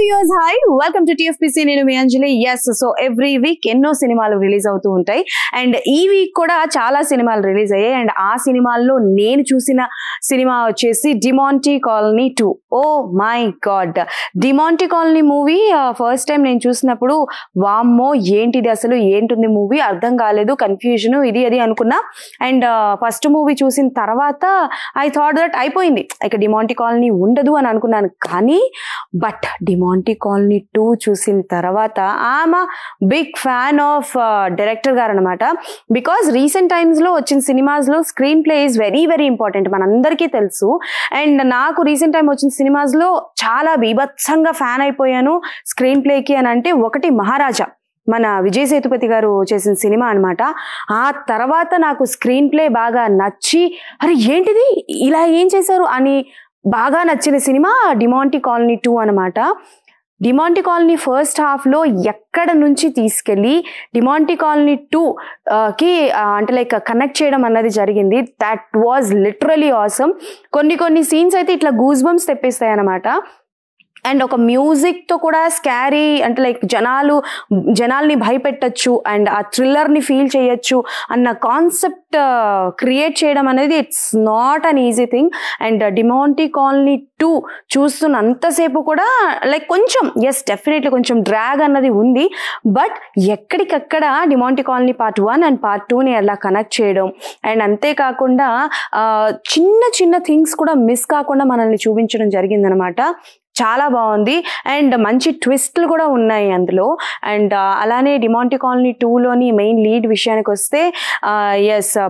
viewers, hi, welcome to TFPC. నేను మీ అంజలి. yes, so every week ఎన్నో సినిమాలు రిలీజ్ అవుతూ ఉంటాయి అండ్ ఈ వీక్ కూడా చాలా సినిమాలు రిలీజ్ అయ్యాయి అండ్ ఆ సినిమాల్లో నేను చూసిన సినిమా వచ్చేసి Demonte Colony 2. Oh my god, Demonte Colony movie first time నేను చూసినప్పుడు వామ్మో ఏంటిది అసలు, ఏంటుంది మూవీ అర్థం కాలేదు, కన్ఫ్యూజన్ ఇది అది అనుకున్నా. అండ్ ఫస్ట్ మూవీ చూసిన తర్వాత ఐ థాట్ దట్ అయిపోయింది, ఇక డిమాంటీ కాలనీ ఉండదు అని అనుకున్నాను. కానీ బట్ డిమాంటీ కాలనీ 2 చూసిన తర్వాత ఆమె బిగ్ ఫ్యాన్ ఆఫ్ డైరెక్టర్ గారు అనమాట. బికాస్ రీసెంట్ టైమ్స్లో వచ్చిన సినిమాస్లో screen play is very very important, మనందరికీ తెలుసు. అండ్ నాకు రీసెంట్ టైం వచ్చిన సినిమాస్లో చాలా బీభత్సంగా ఫ్యాన్ అయిపోయాను స్క్రీన్ ప్లేకి అని అంటే ఒకటి మహారాజా, మన విజయ్ సేతుపతి గారు చేసిన సినిమా అనమాట. ఆ తర్వాత నాకు స్క్రీన్ ప్లే బాగా నచ్చి అరే ఏంటిది ఇలా ఏం చేశారు అని బాగా నచ్చిన సినిమా డిమాంటీ కాలనీ 2 అనమాట. డిమాంటీ కాలనీ ఫస్ట్ హాఫ్లో ఎక్కడ నుంచి తీసుకెళ్ళి డిమాంటీ కాలనీ 2కి అంటే లైక్ కనెక్ట్ చేయడం అన్నది జరిగింది. That was literally awesome. కొన్ని సీన్స్ అయితే ఇట్లా గూస్ బంప్స్ తెప్పిస్తాయి అనమాట. అండ్ ఒక మ్యూజిక్తో కూడా స్కారీ అంటే లైక్ జనాల్ని భయపెట్టచ్చు అండ్ ఆ థ్రిల్లర్ని ఫీల్ చేయొచ్చు అన్న కాన్సెప్ట్ క్రియేట్ చేయడం అనేది it's not an easy thing. And Demonte Colony 2 చూస్తున్నంతసేపు కూడా లైక్ కొంచెం డెఫినెట్లీ కొంచెం డ్రాగ్ అన్నది ఉంది. బట్ ఎక్కడికక్కడ Demonte colony part 1 and part 2ని అలా కనెక్ట్ చేయడం అండ్ అంతేకాకుండా చిన్న థింగ్స్ కూడా మిస్ కాకుండా మనల్ని చూపించడం జరిగిందనమాట. చాలా బాగుంది అండ్ మంచి ట్విస్ట్లు కూడా ఉన్నాయి అందులో. అండ్ అలానే డిమాంటీ కాలనీ 2లోని మెయిన్ లీడ్ విషయానికి వస్తే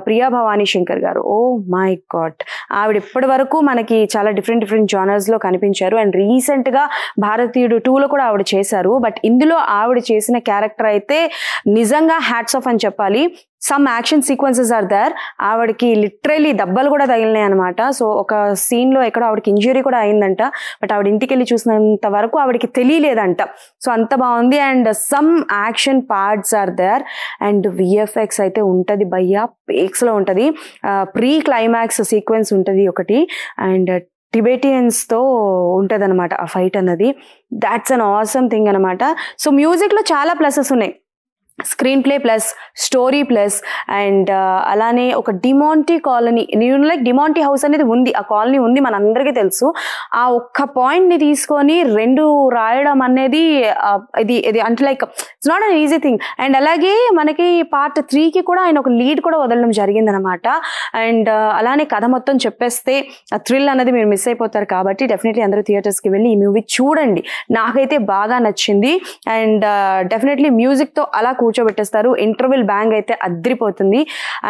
ప్రియా భవానీ శంకర్ గారు. ఓ మై గాడ్, ఆవిడ ఇప్పటి వరకు మనకి చాలా డిఫరెంట్ జానర్స్లో కనిపించారు అండ్ రీసెంట్గా భారతీయుడు 2లో కూడా ఆవిడ చేశారు. బట్ ఇందులో ఆవిడ చేసిన క్యారెక్టర్ అయితే నిజంగా హ్యాట్స్ ఆఫ్ అని చెప్పాలి. Some action sequences are there, ఆవిడకి లిటరలీ దెబ్బలు కూడా తగిలినాయి అనమాట. సో ఒక సీన్లో ఎక్కడో ఆవిడకి ఇంజురీ కూడా అయిందంట, బట్ ఆవిడ ఇంటికి వెళ్ళి చూసినంత వరకు ఆవిడకి తెలియలేదంట. సో అంత బాగుంది and some action parts are there and VFX అయితే ఉంటుంది భయ్యా, పేక్స్లో ఉంటుంది. ప్రీ క్లైమాక్స్ సీక్వెన్స్ ఉంటుంది ఒకటి అండ్ టిబెటియన్స్తో ఉంటుంది అనమాట ఆ ఫైట్ అన్నది. దాట్స్ అన్ ఆసమ్ థింగ్ అనమాట. సో మ్యూజిక్లో చాలా ప్లసెస్ ఉన్నాయి, screen play plus story plus and అలానే ఒక డిమాంటీ కాలనీ, నేను లైక్ డిమాంటీ హౌస్ అనేది ఉంది, ఆ కాలనీ ఉంది మనందరికీ తెలుసు. ఆ ఒక్క పాయింట్ని తీసుకొని 2 రాయడం అనేది ఇది అంటే like it's not an easy thing. And అలాగే మనకి పార్ట్ 3కి కూడా ఆయన ఒక లీడ్ కూడా వదలడం జరిగిందనమాట. అండ్ అలానే కథ మొత్తం చెప్పేస్తే ఆ థ్రిల్ అనేది మీరు మిస్ అయిపోతారు. కాబట్టి డెఫినెట్లీ అందరూ థియేటర్స్కి వెళ్ళి ఈ మూవీ చూడండి, నాకైతే బాగా నచ్చింది. అండ్ డెఫినెట్లీ మ్యూజిక్తో అలా కూర్చోబెట్టేస్తారు, ఇంటర్వెల్ బ్యాంగ్ అయితే అద్రిపోతుంది.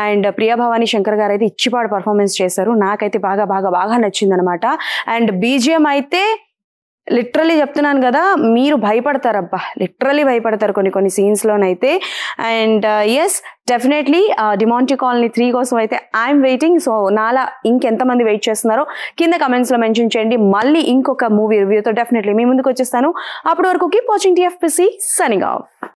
అండ్ ప్రియా భవానీ శంకర్ గారు అయితే ఇచ్చిపాడు పర్ఫార్మెన్స్ చేశారు, నాకైతే బాగా నచ్చింది అనమాట. అండ్ బీజిఎం అయితే లిటరలీ చెప్తున్నాను కదా, మీరు భయపడతారబ్బా, లిటరలీ భయపడతారు కొన్ని సీన్స్లోనైతే. అండ్ డెఫినెట్లీ డిమాంటీ కాలనీ 3 కోసం అయితే ఐఎమ్ వెయిటింగ్. సో నాలా ఇంకెంతమంది వెయిట్ చేస్తున్నారో కింద కమెంట్స్లో మెన్షన్ చేయండి. మళ్ళీ ఇంకొక మూవీ రివ్యూతో డెఫినెట్లీ మీ ముందుకు వచ్చేస్తాను. అప్పటి వరకు keep watching TFPC, signing off.